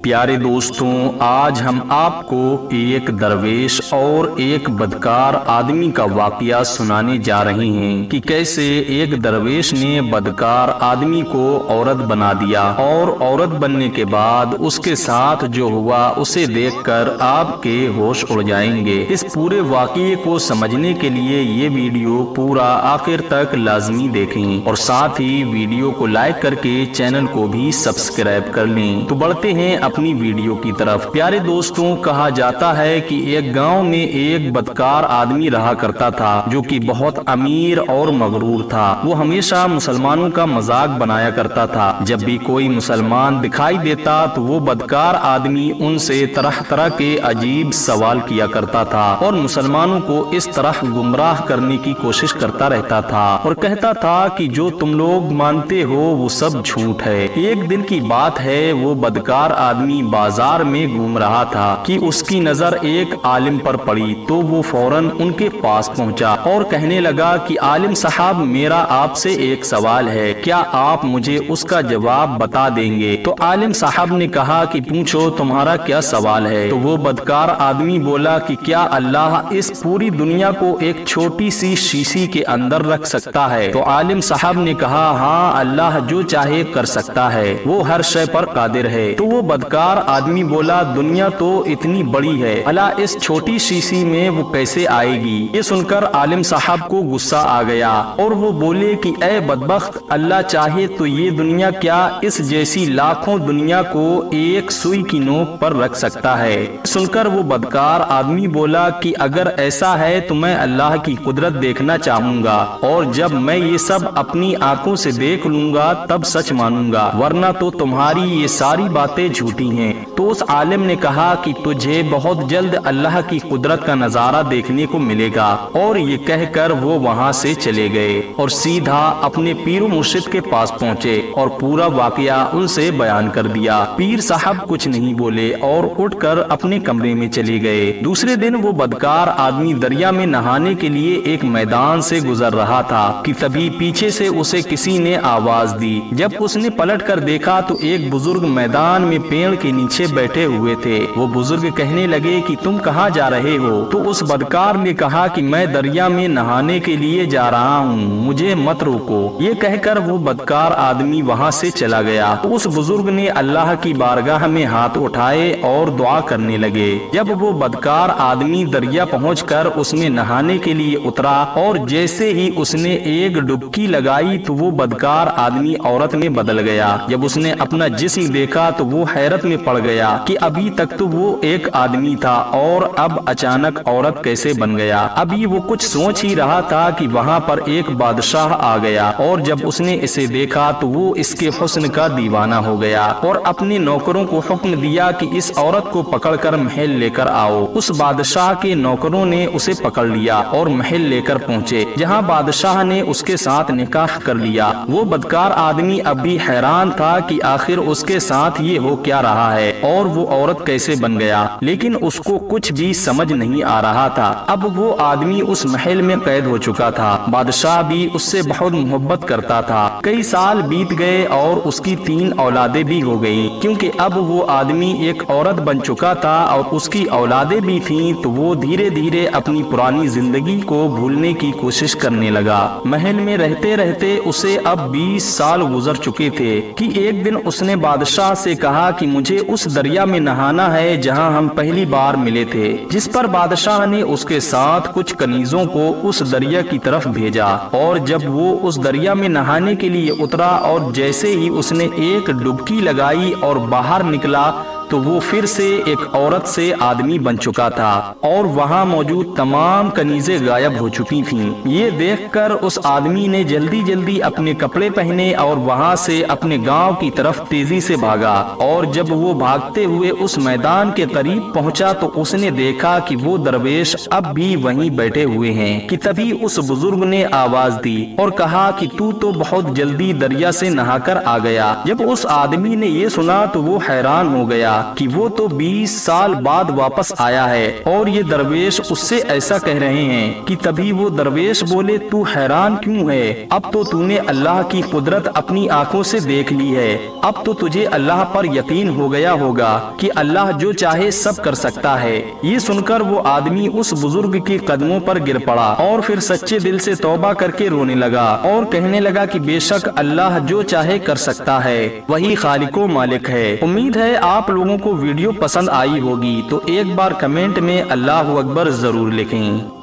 प्यारे दोस्तों, आज हम आपको एक दरवेश और एक बदकार आदमी का वाकया सुनाने जा रहे हैं कि कैसे एक दरवेश ने बदकार आदमी को औरत बना दिया और औरत बनने के बाद उसके साथ जो हुआ उसे देखकर आपके होश उड़ जाएंगे। इस पूरे वाकये को समझने के लिए ये वीडियो पूरा आखिर तक लाजमी देखें और साथ ही वीडियो को लाइक करके चैनल को भी सब्सक्राइब कर लें। तो बढ़ते हैं अपनी वीडियो की तरफ। प्यारे दोस्तों, कहा जाता है कि एक गांव में एक बदकार आदमी रहा करता था जो कि बहुत अमीर और मगरूर था। वो हमेशा मुसलमानों का मजाक बनाया करता था। जब भी कोई मुसलमान दिखाई देता तो वो बदकार आदमी उनसे तरह तरह के अजीब सवाल किया करता था और मुसलमानों को इस तरह गुमराह करने की कोशिश करता रहता था और कहता था कि जो तुम लोग मानते हो वो सब झूठ है। एक दिन की बात है, वो बदकार आदमी बाजार में घूम रहा था कि उसकी नजर एक आलिम पर पड़ी तो वो फौरन उनके पास पहुंचा और कहने लगा कि आलिम साहब, मेरा आपसे एक सवाल है, क्या आप मुझे उसका जवाब बता देंगे? तो आलिम साहब ने कहा कि पूछो, तुम्हारा क्या सवाल है? तो वो बदकार आदमी बोला कि क्या अल्लाह इस पूरी दुनिया को एक छोटी सी शीशी के अंदर रख सकता है? तो आलिम साहब ने कहा, हाँ, अल्लाह जो चाहे कर सकता है, वो हर शय पर कादिर है। तो वो बदकार आदमी बोला, दुनिया तो इतनी बड़ी है, भला इस छोटी शीशी में वो कैसे आएगी? ये सुनकर आलिम साहब को गुस्सा आ गया और वो बोले कि ऐ बदबख्त, अल्लाह चाहे तो ये दुनिया क्या इस जैसी लाखों दुनिया को एक सुई की नोक पर रख सकता है। सुनकर वो बदकार आदमी बोला कि अगर ऐसा है तो मैं अल्लाह की कुदरत देखना चाहूंगा और जब मैं ये सब अपनी आंखों से देख लूंगा तब सच मानूंगा, वरना तो तुम्हारी ये सारी बातें झूठी हैं। तो उस आलिम ने कहा कि तुझे बहुत जल्द अल्लाह की कुदरत का नजारा देखने को मिलेगा। और ये कहकर वो वहाँ से चले गए और सीधा अपने पीर मुर्शिद के पास पहुँचे और पूरा वाकया उनसे बयान कर दिया। पीर साहब कुछ नहीं बोले और उठकर अपने कमरे में चले गए। दूसरे दिन वो बदकार आदमी दरिया में नहाने के लिए एक मैदान से गुजर रहा था कि तभी पीछे से उसे किसी ने आवाज दी। जब उसने पलट कर देखा तो एक बुजुर्ग मैदान में पेड़ के नीचे बैठे हुए थे। वो बुजुर्ग कहने लगे कि तुम कहाँ जा रहे हो? तो उस बदकार ने कहा कि मैं दरिया में नहाने के लिए जा रहा हूँ, मुझे मत रोको। ये कहकर वो बदकार आदमी वहाँ से चला गया। तो उस बुजुर्ग ने अल्लाह की बारगाह में हाथ उठाए और दुआ करने लगे। जब वो बदकार आदमी दरिया पहुँचकर उसमें नहाने के लिए उतरा और जैसे ही उसने एक डुबकी लगाई तो वो बदकार आदमी औरत में बदल गया। जब उसने अपना जिस्म देखा तो वो हैरत में पड़ गया कि अभी तक तो वो एक आदमी था और अब अचानक औरत कैसे बन गया। अभी वो कुछ सोच ही रहा था कि वहाँ पर एक बादशाह आ गया और जब उसने इसे देखा तो वो इसके हुस्न का दीवाना हो गया और अपने नौकरों को हुक्म दिया कि इस औरत को पकड़कर महल लेकर आओ। उस बादशाह के नौकरों ने उसे पकड़ लिया और महल लेकर पहुँचे, जहाँ बादशाह ने उसके साथ निकाह कर लिया। वो बदकार आदमी अब भी हैरान था कि आखिर उसके साथ ये हो क्या रहा है और वो औरत कैसे बन गया, लेकिन उसको कुछ भी समझ नहीं आ रहा था। अब वो आदमी उस महल में कैद हो चुका था। बादशाह भी उससे बहुत मोहब्बत करता था। कई साल बीत गए और उसकी 3 औलादें भी हो गई, क्योंकि अब वो आदमी एक औरत बन चुका था और उसकी औलादें भी थीं। तो वो धीरे धीरे अपनी पुरानी जिंदगी को भूलने की कोशिश करने लगा। महल में रहते रहते उसे अब 20 साल गुजर चुके थे कि एक दिन उसने बादशाह से कहा कि मुझे उस दरिया में नहाना है जहां हम पहली बार मिले थे। जिस पर बादशाह ने उसके साथ कुछ कनीजों को उस दरिया की तरफ भेजा और जब वो उस दरिया में नहाने के लिए उतरा और जैसे ही उसने एक डुबकी लगाई और बाहर निकला तो वो फिर से एक औरत से आदमी बन चुका था और वहाँ मौजूद तमाम कनीजें गायब हो चुकी थीं। ये देखकर उस आदमी ने जल्दी जल्दी अपने कपड़े पहने और वहाँ से अपने गांव की तरफ तेजी से भागा और जब वो भागते हुए उस मैदान के करीब पहुँचा तो उसने देखा कि वो दरवेश अब भी वहीं बैठे हुए हैं। कि तभी उस बुजुर्ग ने आवाज दी और कहा कि तू तो बहुत जल्दी दरिया से नहाकर आ गया। जब उस आदमी ने ये सुना तो वो हैरान हो गया کہ وہ تو 20 سال بعد واپس آیا ہے، اور یہ درویش اس سے ایسا کہہ رہے ہیں کہ تبھی وہ درویش بولے تو حیران کیوں ہے؟ اب تو نے اللہ کی قدرت اپنی آنکھوں سے دیکھ لی ہے، اب تو تجھے اللہ پر یقین ہو گیا ہوگا کہ اللہ جو چاہے سب کر سکتا ہے۔ یہ سن کر وہ آدمی اس بزرگ کے قدموں پر گر پڑا اور پھر سچے دل سے توبہ کر کے رونے لگا اور کہنے لگا کہ بے شک اللہ جو چاہے کر سکتا ہے، وہی خالق و مالک ہے۔ امید ہے آپ لوگوں کو ویڈیو پسند آئی ہوگی، تو ایک بار کمنٹ میں اللہ اکبر ضرور لکھیں۔